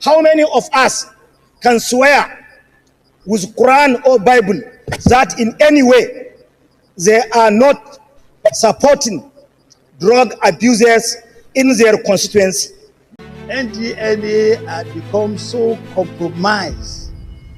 How many of us can swear with Quran or Bible that in any way they are not supporting drug abusers in their constituency? NDLEA had become so compromised,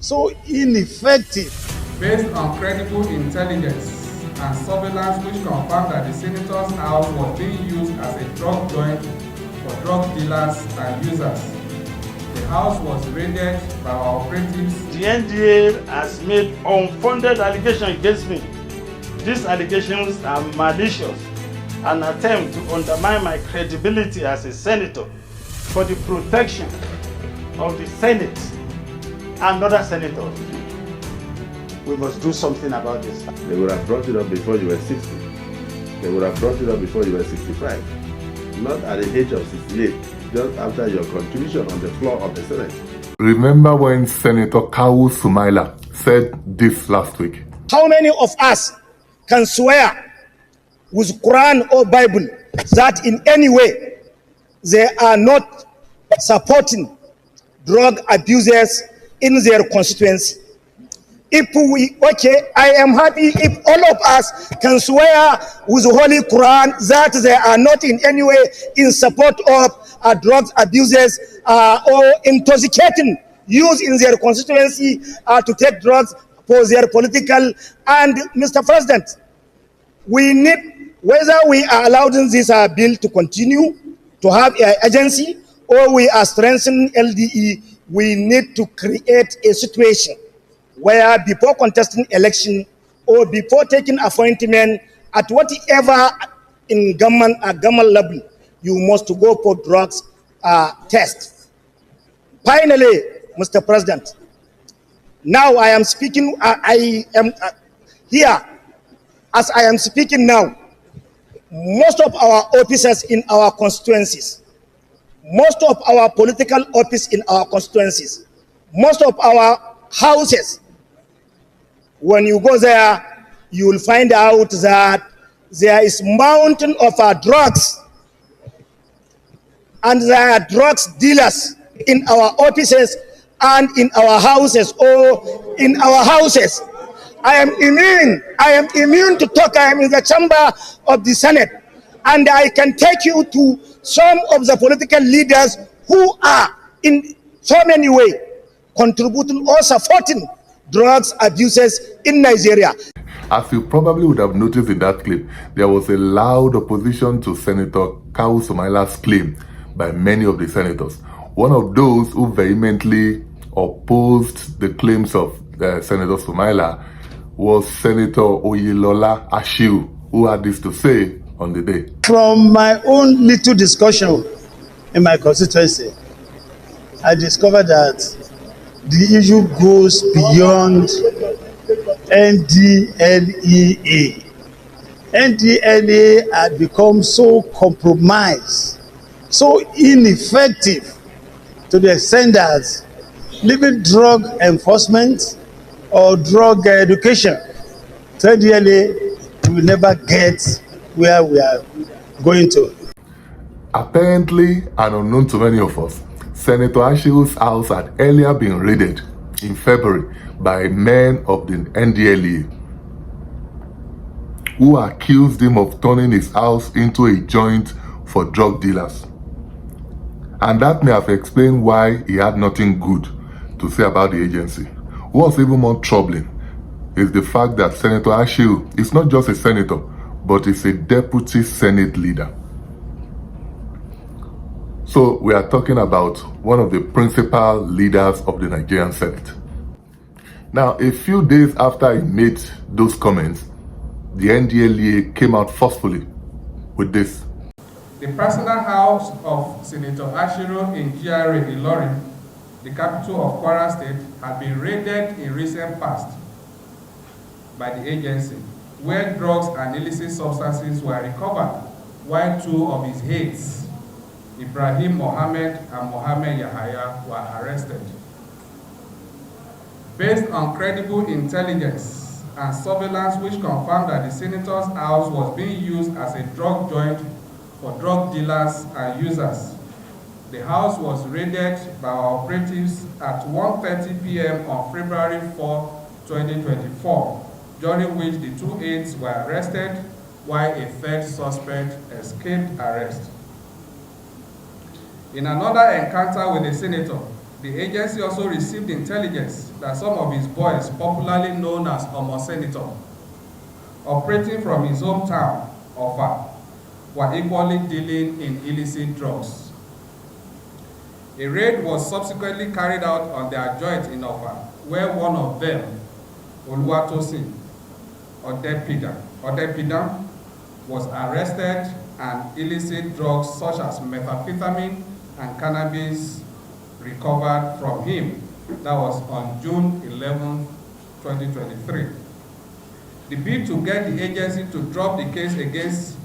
so ineffective. Based on credible intelligence and surveillance which confirmed that the senator's house was being used as a drug joint for drug dealers and users, the house was raided by our operatives. The NDA has made unfounded allegations against me. These allegations are malicious, an attempt to undermine my credibility as a senator for the protection of the Senate and other senators. We must do something about this. They would have brought it up before you were 60. They would have brought it up before you were 65. Not at the age of 68, just after your contribution on the floor of the Senate. Remember when Senator Kawu Sumaila said this last week? How many of us can swear with Quran or Bible that in any way they are not supporting drug abusers in their constituency? I am happy if all of us can swear with the Holy Quran that they are not in any way in support of drug abusers or intoxicating use in their constituency to take drugs for their political. And Mr. President, we need, whether we are allowing this bill to continue to have an agency or we are strengthening LDE, we need to create a situation where before contesting election or before taking appointment at whatever in government level, you must go for drugs test. Finally, Mr. President, now I am speaking, I am here, as I am speaking now, most of our officers in our constituencies, most of our political office in our constituencies, most of our houses, when you go there, you will find out that there is mountain of drugs, and there are drugs dealers in our offices and in our houses or in our houses. I am immune to talk. I am in the chamber of the Senate, and I can take you to some of the political leaders who are in so many ways contributing or supporting drugs abuses in Nigeria. As you probably would have noticed in that clip, there was a loud opposition to Senator Kawu Sumaila's claim by many of the senators. One of those who vehemently opposed the claims of Senator Sumaila was Senator Oyelola Ashiru, who had this to say on the day. From my own little discussion in my constituency, I discovered that the issue goes beyond NDLEA. NDLEA had become so compromised, so ineffective, to the extent that leaving drug enforcement or drug education to NDLEA, we will never get where we are going to. Apparently, and unknown to many of us, Senator Ashiru's house had earlier been raided in February by men of the NDLEA who accused him of turning his house into a joint for drug dealers. And that may have explained why he had nothing good to say about the agency. What's even more troubling is the fact that Senator Ashiru is not just a senator, but is a deputy Senate leader. So we are talking about one of the principal leaders of the Nigerian Senate. Now, a few days after he made those comments, the NDLEA came out forcefully with this. The personal house of Senator Ashiru in GRA Ilorin, the capital of Kwara State, had been raided in recent past by the agency, where drugs and illicit substances were recovered, while two of his aides, Ibrahim Mohammed and Mohammed Yahaya, were arrested. Based on credible intelligence and surveillance which confirmed that the senator's house was being used as a drug joint for drug dealers and users, The house was raided by our operatives at 1:30 p.m. on February 4, 2024, during which the two aides were arrested while a third suspect escaped arrest. In another encounter with the senator, the agency also received intelligence that some of his boys, popularly known as Omo Senator, operating from his hometown, Ofa, were equally dealing in illicit drugs. A raid was subsequently carried out on their joint in Ofa, where one of them, Oluwatosin Odepidan, was arrested and illicit drugs such as methamphetamine and cannabis recovered from him. That was on June 11, 2023. The bid to get the agency to drop the case against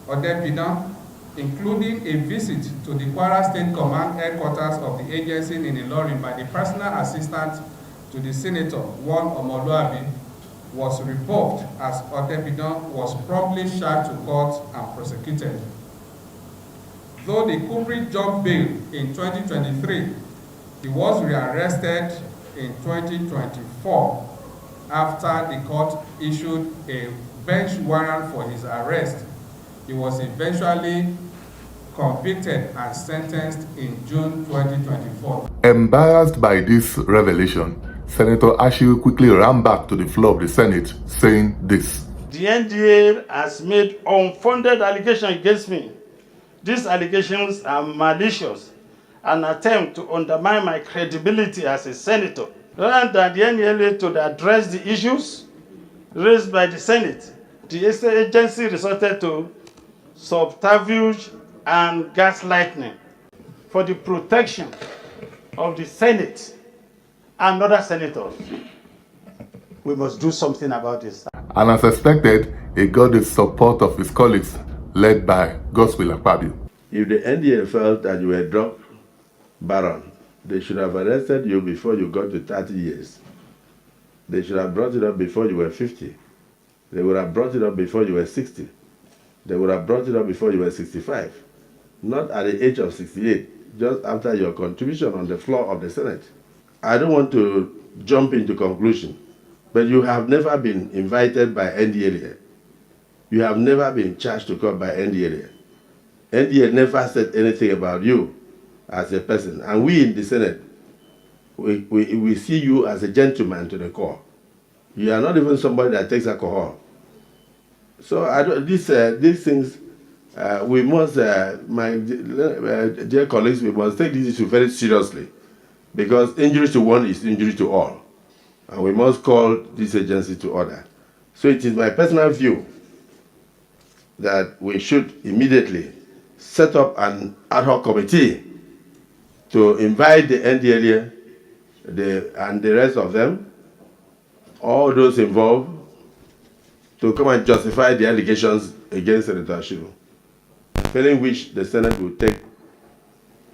Odepidan, including a visit to the Kwara State Command headquarters of the agency in Ilorin by the personal assistant to the senator, one Omoluabi, was revoked as Odepidan was promptly charged to court and prosecuted. Though the culprit jumped bail in 2023, he was rearrested in 2024 after the court issued a bench warrant for his arrest. He was eventually convicted and sentenced in June 2024. Embarrassed by this revelation, Senator Ashiru quickly ran back to the floor of the Senate, saying this: The NDA has made unfounded allegations against me. These allegations are malicious, an attempt to undermine my credibility as a senator. Rather than the NDLEA to address the issues raised by the Senate, the agency resorted to subterfuge and gaslighting for the protection of the Senate and other senators. We must do something about this. And as expected, he got the support of his colleagues, led by Gospel Akpabio. If the NDA felt that you were a drug baron, they should have arrested you before you got to 30 years. They should have brought it up before you were 50. They would have brought it up before you were 60. They would have brought it up before you were 65. Not at the age of 68, just after your contribution on the floor of the Senate. I don't want to jump into conclusion, but you have never been invited by NDLEA. You have never been charged to court by NDLEA. NDLEA never said anything about you as a person. And we in the Senate, we see you as a gentleman to the core. You are not even somebody that takes alcohol. So these things, we must, my dear colleagues, we must take this issue very seriously, because injury to one is injury to all. And we must call this agency to order. So it is my personal view that we should immediately set up an ad hoc committee to invite the NDLEA and the rest of them, all those involved, to come and justify the allegations against Senator Ashiru, failing which the Senate will take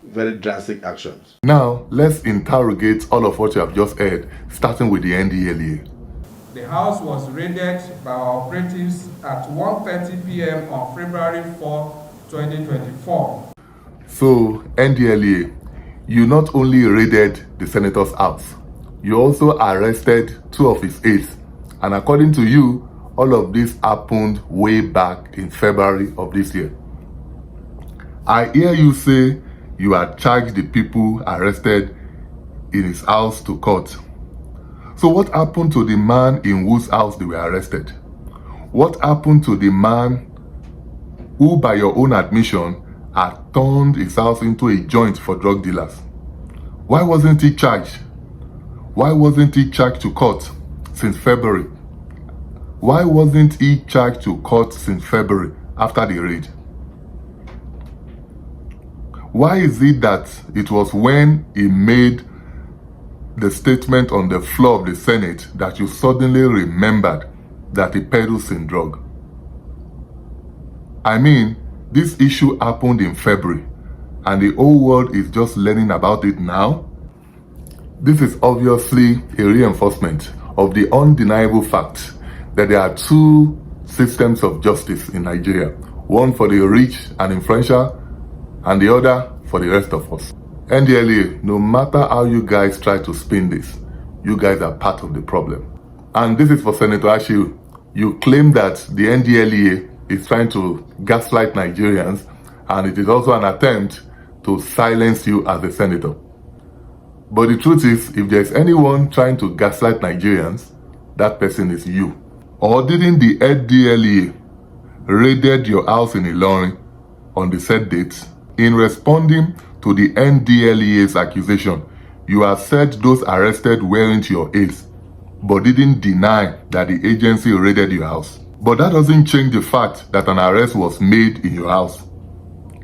very drastic actions. Now, let's interrogate all of what you have just heard, starting with the NDLEA. The house was raided by our operatives at 1:30 p.m. on February 4, 2024. So, NDLEA, you not only raided the senator's house, you also arrested two of his aides. And according to you, all of this happened way back in February of this year. I hear you say you had charged the people arrested in his house to court. So what happened to the man in whose house they were arrested? What happened to the man who, by your own admission, had turned his house into a joint for drug dealers? Why wasn't he charged? Why wasn't he charged to court since February? Why wasn't he charged to court since February after the raid? Why is it that it was when he made the statement on the floor of the Senate that you suddenly remembered that he peddles in drug? I mean, this issue happened in February and the whole world is just learning about it now? This is obviously a reinforcement of the undeniable fact that there are two systems of justice in Nigeria. One for the rich and influential, and the other for the rest of us. NDLEA, no matter how you guys try to spin this, you guys are part of the problem. And this is for Senator Ashiru. You claim that the NDLEA is trying to gaslight Nigerians, and it is also an attempt to silence you as a senator. But the truth is, if there's anyone trying to gaslight Nigerians, that person is you. Or didn't the NDLEA raided your house in Ilorin on the said date? In responding to the NDLEA's accusation, you have said those arrested weren't your aides, but didn't deny that the agency raided your house. But that doesn't change the fact that an arrest was made in your house.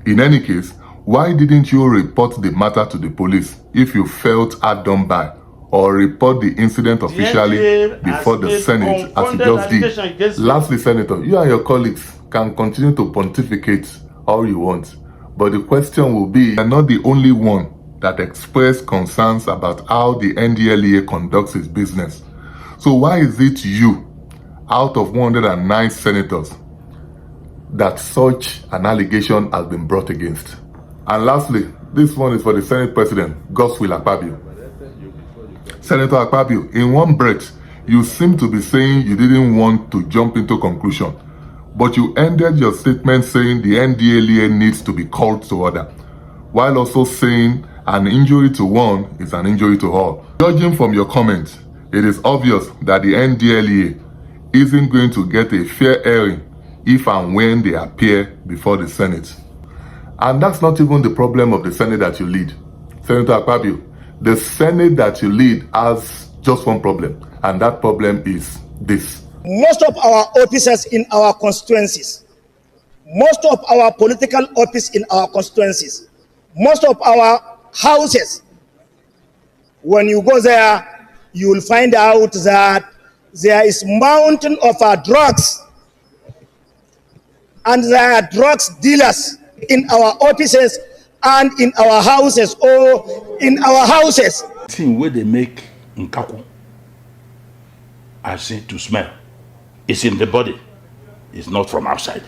In any case, why didn't you report the matter to the police if you felt hard done by, or report the incident officially before the Senate as you just did? Lastly, Senator, you and your colleagues can continue to pontificate all you want, but the question will be, you're not the only one that expressed concerns about how the NDLEA conducts its business. So why is it you, out of 109 senators, that such an allegation has been brought against? And lastly, this one is for the Senate President, Godswill Akpabio. Senator Akpabio, in one breath, you seem to be saying you didn't want to jump into conclusion, but you ended your statement saying the NDLEA needs to be called to order, while also saying an injury to one is an injury to all. Judging from your comments, it is obvious that the NDLEA isn't going to get a fair hearing if and when they appear before the Senate. And that's not even the problem of the Senate that you lead. Senator Akpabio, the Senate that you lead has just one problem, and that problem is this. Most of our officers in our constituencies, most of our political office in our constituencies, most of our houses, when you go there, you will find out that there is mountain of drugs, and there are drugs dealers in our offices and in our houses, or in our houses. Thing where they make nkaku, I say to smell, it's in the body, it's not from outside.